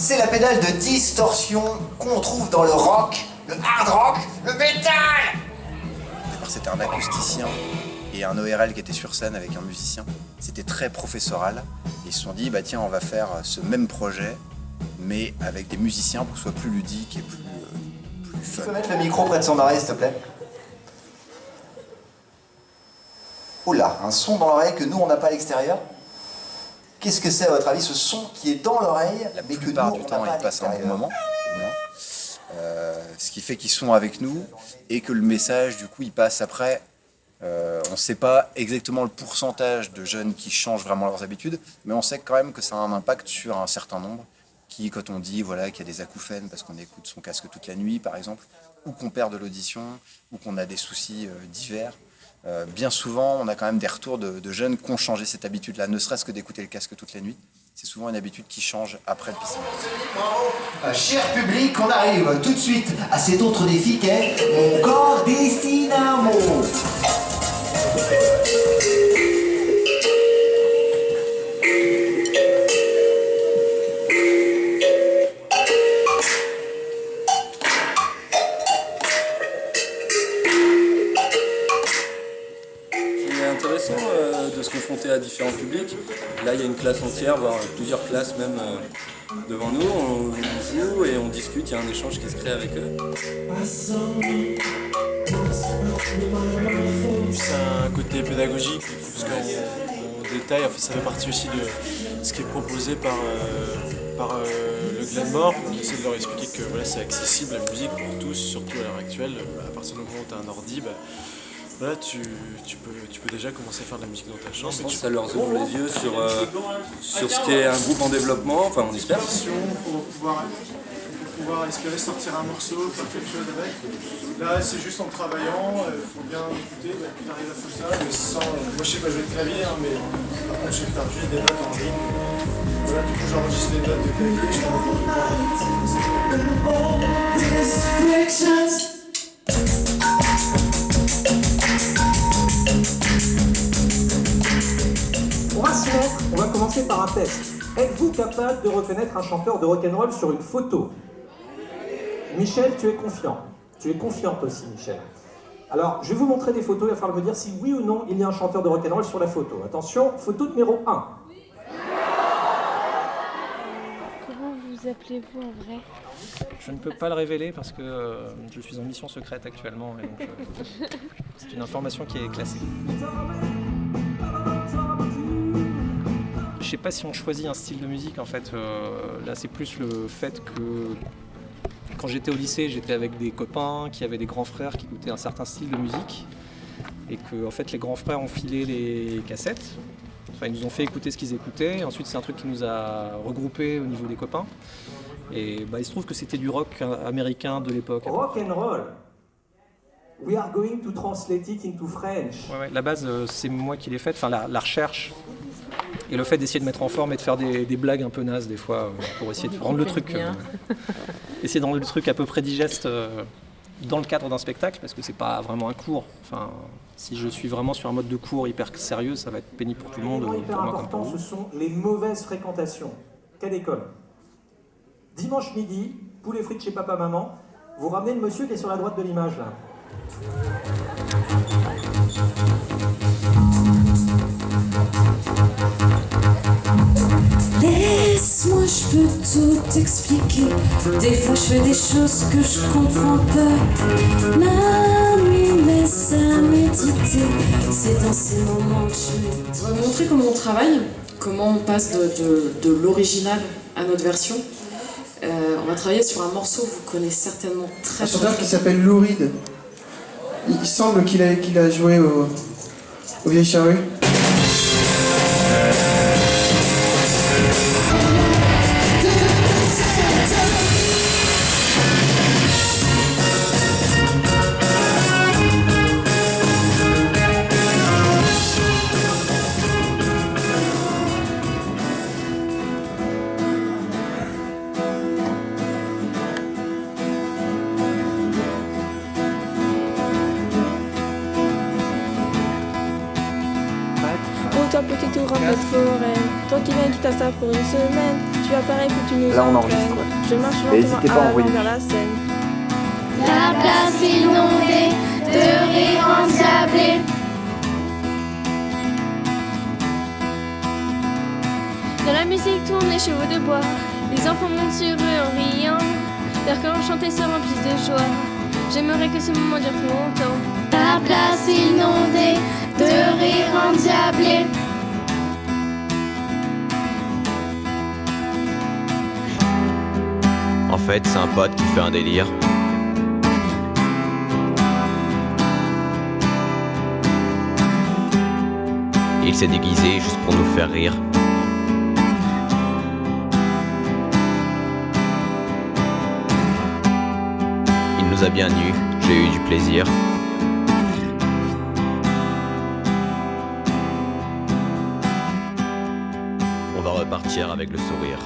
C'est la pédale de distorsion qu'on trouve dans le rock, le hard rock, le métal. Au départ, c'était un acousticien et un ORL qui était sur scène avec un musicien. C'était très professoral. Et ils se sont dit, bah tiens, on va faire ce même projet, mais avec des musiciens pour que ce soit plus ludique et plus fun. Tu peux mettre le micro près de son oreille, s'il te plaît? Oula, un son dans l'oreille que nous, on n'a pas à l'extérieur. Qu'est-ce que c'est, à votre avis, ce son qui est dans l'oreille, La mais que plupart nous, du on temps, n'a pas ils à passent un bon l'extérieur? moment. Ce qui fait qu'ils sont avec nous et que le message, du coup, il passe après. On ne sait pas exactement le pourcentage de jeunes qui changent vraiment leurs habitudes, mais on sait quand même que ça a un impact sur un certain nombre. Qui, quand on dit voilà, qu'il y a des acouphènes parce qu'on écoute son casque toute la nuit, par exemple, ou qu'on perd de l'audition, ou qu'on a des soucis divers, bien souvent, on a quand même des retours de jeunes qui ont changé cette habitude-là, ne serait-ce que d'écouter le casque toute la nuit. C'est souvent une habitude qui change après le piscine. Cher public, on arrive tout de suite à cet autre défi qu'est Mon corps dessine un mot. C'est intéressant de se confronter à différents publics. Là, il y a une classe entière, voire plusieurs classes même devant nous. On joue et on discute, il y a un échange qui se crée avec eux. C'est un côté pédagogique, parce qu'on détaille, enfin, ça fait partie aussi de ce qui est proposé par le Glenmore. On essaie de leur expliquer que voilà, c'est accessible la musique pour tous, surtout à l'heure actuelle. À partir du moment où tu as un ordi, voilà, tu peux déjà commencer à faire de la musique dans ta chambre. Je pense que ça leur ouvre les yeux sur ce qu'est un groupe en développement, enfin on espère. Pour pouvoir espérer sortir un morceau, faire quelque chose avec. Là, c'est juste en travaillant, il faut bien écouter, puis t'arrives à faire ça, mais sans... Moi, je sais pas jouer de clavier, hein, mais par contre, je sais faire juste des notes en ligne. Voilà, du coup, j'enregistre les notes de clavier, je On va commencer par un test. Êtes-vous capable de reconnaître un chanteur de rock'n'roll sur une photo? Michel, tu es confiant. Tu es confiante aussi, Michel. Alors, je vais vous montrer des photos, il va falloir me dire si oui ou non il y a un chanteur de rock'n'roll sur la photo. Attention, photo numéro 1. Comment vous appelez-vous en vrai? Je ne peux pas le révéler parce que je suis en mission secrète actuellement et donc c'est une information qui est classée. Je sais pas si on choisit un style de musique en fait. Là c'est plus le fait que quand j'étais au lycée, j'étais avec des copains qui avaient des grands frères qui écoutaient un certain style de musique et que en fait les grands frères ont filé les cassettes. Enfin, ils nous ont fait écouter ce qu'ils écoutaient. Ensuite, c'est un truc qui nous a regroupés au niveau des copains. Et il se trouve que c'était du rock américain de l'époque. Rock'n'roll. We are going to translate it into French. Ouais, la base, c'est moi qui l'ai faite. Enfin, la recherche et le fait d'essayer de mettre en forme et de faire des blagues un peu nazes des fois pour essayer de rendre le truc, essayer de rendre le truc à peu près digeste dans le cadre d'un spectacle parce que c'est pas vraiment un cours. Enfin, si je suis vraiment sur un mode de cours hyper sérieux, ça va être pénible pour tout le monde. Le hyper important, ce sont les mauvaises fréquentations. Quelle école? Dimanche midi, poulet frites chez papa maman. Vous ramenez le monsieur qui est sur la droite de l'image là. Laisse-moi, je peux tout expliquer. Des fois, je fais des choses que je comprends pas. La nuit me laisse à méditer. C'est dans ces moments que je On va montrer comment on travaille, comment on passe de l'original à notre version. On va travailler sur un morceau que vous connaissez certainement très bien. Un chanteur qui s'appelle Lou Reed. Il semble qu'il a joué au Vieille Charrue. toi petit tout rempli de forêt. Toi qui viens qui t'a ça pour une semaine. Tu apparais que tu nous Là, on entraînes. enregistre. Je marche Et lentement n'hésitez pas à à envoyer. vers la scène. La place inondée de rire endiablé. Dans la musique tournent les chevaux de bois. Les enfants montent sur eux en riant. Leurs cœurs enchantés se remplissent de joie. J'aimerais que ce moment dure plus longtemps. La place inondée de rire endiablé. En fait, c'est un pote qui fait un délire. Il s'est déguisé juste pour nous faire rire. Il nous a bien nus, j'ai eu du plaisir. On va repartir avec le sourire.